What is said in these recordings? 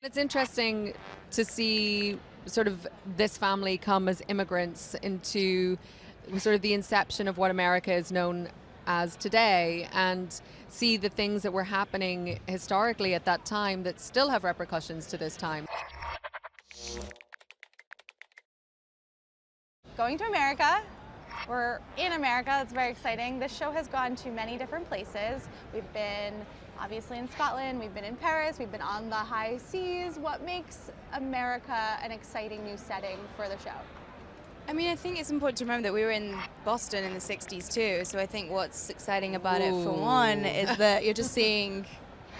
It's interesting to see sort of this family come as immigrants into sort of the inception of what America is known as today, and see the things that were happening historically at that time that still have repercussions to this time. Going to America. We're in America. It's very exciting. This show has gone to many different places. We've been obviously in Scotland, we've been in Paris, we've been on the high seas. What makes America an exciting new setting for the show? I mean, I think it's important to remember that we were in Boston in the 60s too, so I think what's exciting about it, for one, is that you're just seeing,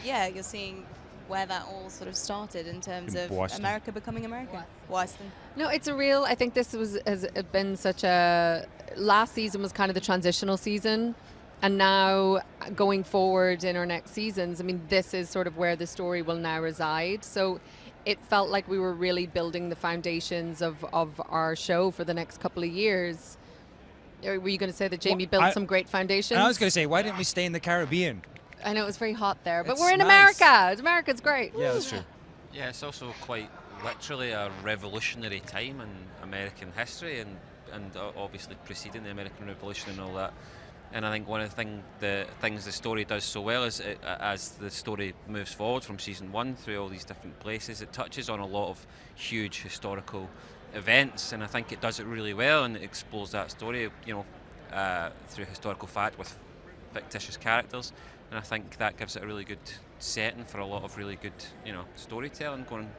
you're seeing where that all sort of started in terms of Boston. America becoming America. Boston. No, it's a real, I think this has been such a, last season was kind of the transitional season, and now going forward in our next seasons, I mean, this is sort of where the story will now reside. So it felt like we were really building the foundations of our show for the next couple of years. Were you going to say that Jamie built some great foundations? I was going to say, why didn't we stay in the Caribbean? I know it was very hot there, but It's we're in nice. America. America's great. Yeah, that's true. Yeah, it's also quite literally a revolutionary time in American history, and obviously preceding the American Revolution and all that. And I think one of the things the story does so well is as the story moves forward from season 1 through all these different places, it touches on a lot of huge historical events, and I think it does it really well, and it explores that story, through historical fact with fictitious characters, and I think that gives it a really good setting for a lot of really good, storytelling going.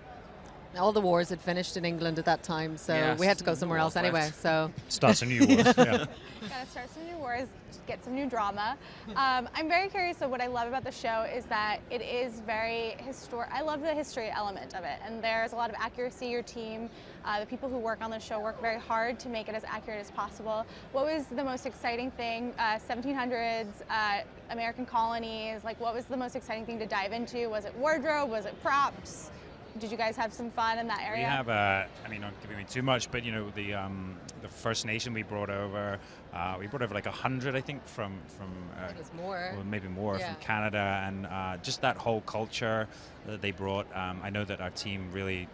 All the wars had finished in England at that time, so we had to go somewhere else anyway. So Starts a new war. Yeah. Gotta start some new wars, get some new drama. I'm very curious. So what I love about the show is that it is very historic. I love the history element of it, and there's a lot of accuracy. Your team, the people who work on the show, work very hard to make it as accurate as possible. What was the most exciting thing? 1700s, American colonies. Like, what was the most exciting thing to dive into? Was it wardrobe? Was it props? Did you guys have some fun in that area? We have, I mean, not giving me too much, but the First Nation we brought over like 100, I think, from it was more, or maybe more, yeah, from Canada, and just that whole culture that they brought. I know that our team really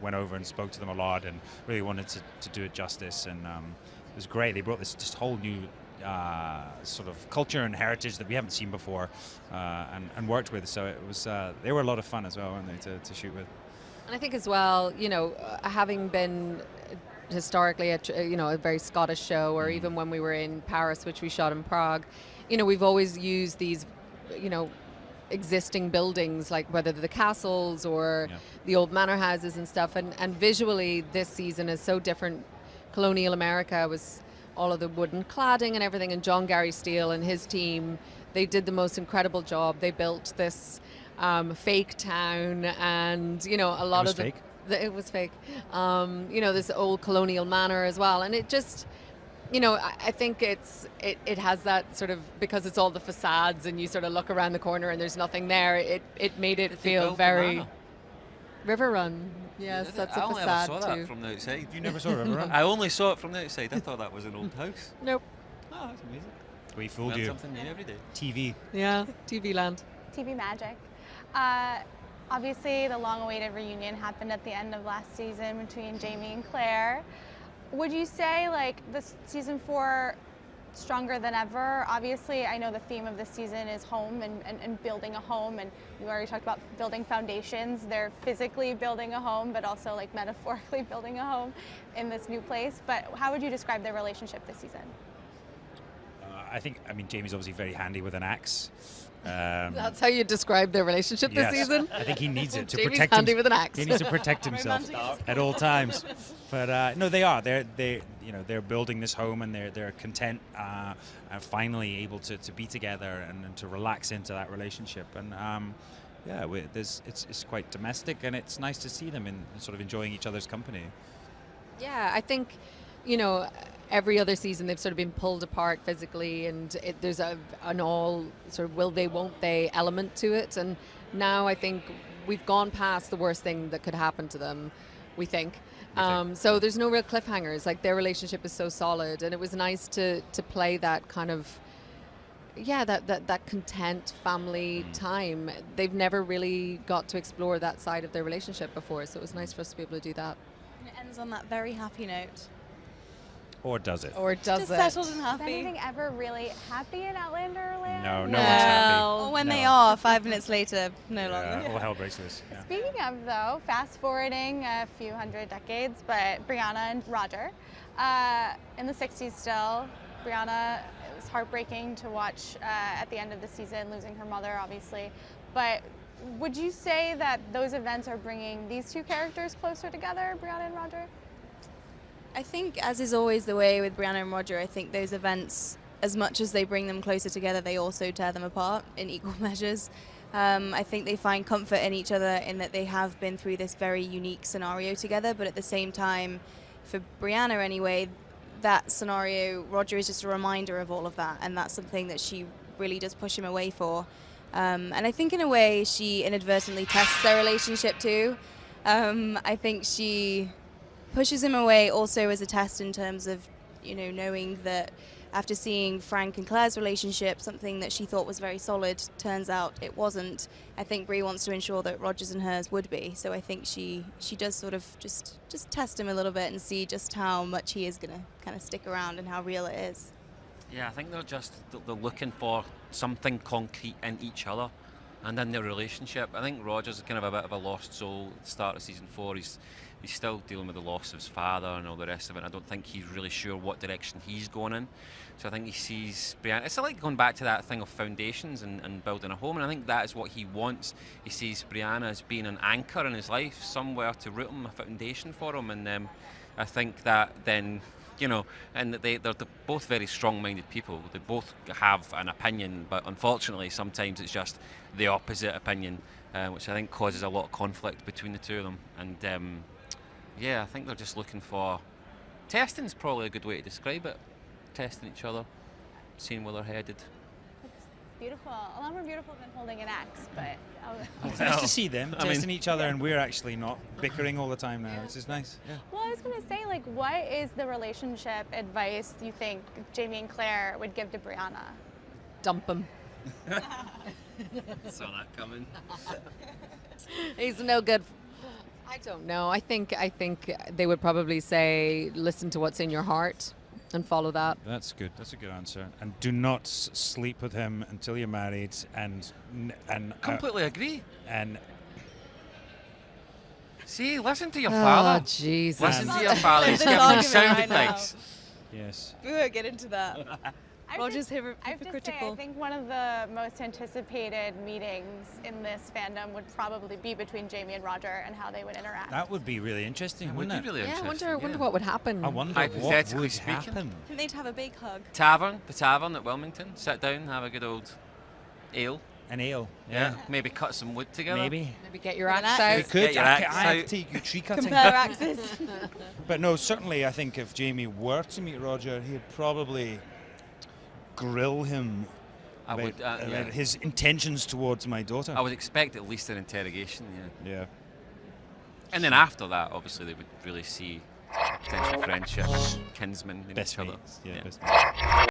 went over and spoke to them a lot, and really wanted to do it justice, and it was great. They brought this just whole new sort of culture and heritage that we haven't seen before, and worked with. So it was they were a lot of fun as well, weren't they, to shoot with. And I think as well, having been historically a very Scottish show, or even when we were in Paris, which we shot in Prague, we've always used these, existing buildings, like whether they're the castles or the old manor houses and stuff. And visually, this season is so different. Colonial America was all of the wooden cladding and everything, and John Gary Steele and his team, they did the most incredible job. They built this fake town, and a lot of fake. It was fake. This old colonial manor as well, and it just, I think it has that sort of, because it's all the facades, and you sort of look around the corner and there's nothing there. It made it feel very River Run. Yes, that's a facade too. I only ever saw that from the outside. You never saw River Run? I only saw it from the outside. I thought that was an old house. Nope. Oh, that's amazing. We fooled Learn you. something new every day. TV. Yeah, TV land. TV magic. Obviously, the long-awaited reunion happened at the end of last season between Jamie and Claire. Would you say, like, this season 4 stronger than ever? Obviously, I know the theme of this season is home and building a home, and you already talked about building foundations. They're physically building a home, but also like metaphorically building a home in this new place. But how would you describe their relationship this season? I mean, Jamie's obviously very handy with an axe. That's how you describe their relationship this season? I think he needs it to Jamie's protect handy with an axe. He needs to protect himself at all times. But no, they are. They're building this home, and they're content and finally able to be together and to relax into that relationship. And it's quite domestic, and it's nice to see them in sort of enjoying each other's company. Yeah, I think, every other season they've sort of been pulled apart physically, and there's an all sort of will they, won't they element to it. And now I think we've gone past the worst thing that could happen to them, we think. So there's no real cliffhangers. Like, their relationship is so solid, and it was nice to play that kind of yeah, that content family time. They've never really got to explore that side of their relationship before, so it was nice for us to be able to do that. And it ends on that very happy note. Or does it? Or does Just it? settled and Is happy. anything ever really happy in Outlander land? No, no one's happy. Or when No. they are, 5 minutes later, no Yeah, longer. all hell breaks loose. Yeah. Speaking of, though, fast forwarding a few hundred decades, but Brianna and Roger, in the 60s still, Brianna, it was heartbreaking to watch at the end of the season, losing her mother, obviously. But would you say that those events are bringing these two characters closer together, Brianna and Roger? I think, as is always the way with Brianna and Roger, I think those events, as much as they bring them closer together, they also tear them apart in equal measures. I think they find comfort in each other in that they have been through this very unique scenario together, but at the same time, for Brianna anyway, that scenario, Roger is just a reminder of all of that, and that's something that she really does push him away for. And I think in a way she inadvertently tests their relationship too. I think she pushes him away also as a test in terms of, knowing that after seeing Frank and Claire's relationship, something that she thought was very solid, turns out it wasn't. I think Brie wants to ensure that Roger's and hers would be. So I think she does sort of just test him a little bit and see just how much he is going to kind of stick around and how real it is. Yeah, I think they're looking for something concrete in each other and in their relationship. I think Roger's kind of a bit of a lost soul at the start of season 4. He's still dealing with the loss of his father and all the rest of it. I don't think he's really sure what direction he's going in. So I think he sees Brianna. It's like going back to that thing of foundations and building a home, and I think that is what he wants. He sees Brianna as being an anchor in his life, somewhere to root him, a foundation for him, and I think that then, and they're both very strong-minded people. They both have an opinion, but unfortunately sometimes it's just the opposite opinion, which I think causes a lot of conflict between the two of them. And yeah, I think they're just looking for testing's probably a good way to describe it. Testing each other, seeing where they're headed. Beautiful. A lot more beautiful than holding an axe, but It's nice to see them testing each other, and we're actually not bickering all the time now, which is nice. Yeah. well, I was going to say, what is the relationship advice you think Jamie and Claire would give to Brianna? Dump him. Saw that coming. He's no good. I don't know. I think they would probably say, listen to what's in your heart and follow that. That's good. That's a good answer. And do not sleep with him until you're married. And Completely agree. And See, listen to your father. Oh, Jesus. Listen to your father. He's This giving you argument sound right now. effects. yes. We won't get into that. Roger's I have to say, hypocritical. I think one of the most anticipated meetings in this fandom would probably be between Jamie and Roger and how they would interact. That would be really interesting, It would wouldn't be it? really Yeah, I interesting. wonder what would happen. I wonder what Hypothetically would speaking. happen. I think they'd have a big hug. The tavern at Wilmington. Sit down, have a good old ale. An ale. Yeah. Maybe cut some wood together. Maybe. Maybe get your An axe axe. out. We could. Get your axe I out. take you tree cutting. Compare axes. But no, certainly I think if Jamie were to meet Roger, he'd probably grill him I would, about yeah. his intentions towards my daughter. I would expect at least an interrogation, yeah. Yeah. And then after that, obviously, they would really see potential friendship, kinsmen in Best each other. mates. Yeah, Yeah. best mates.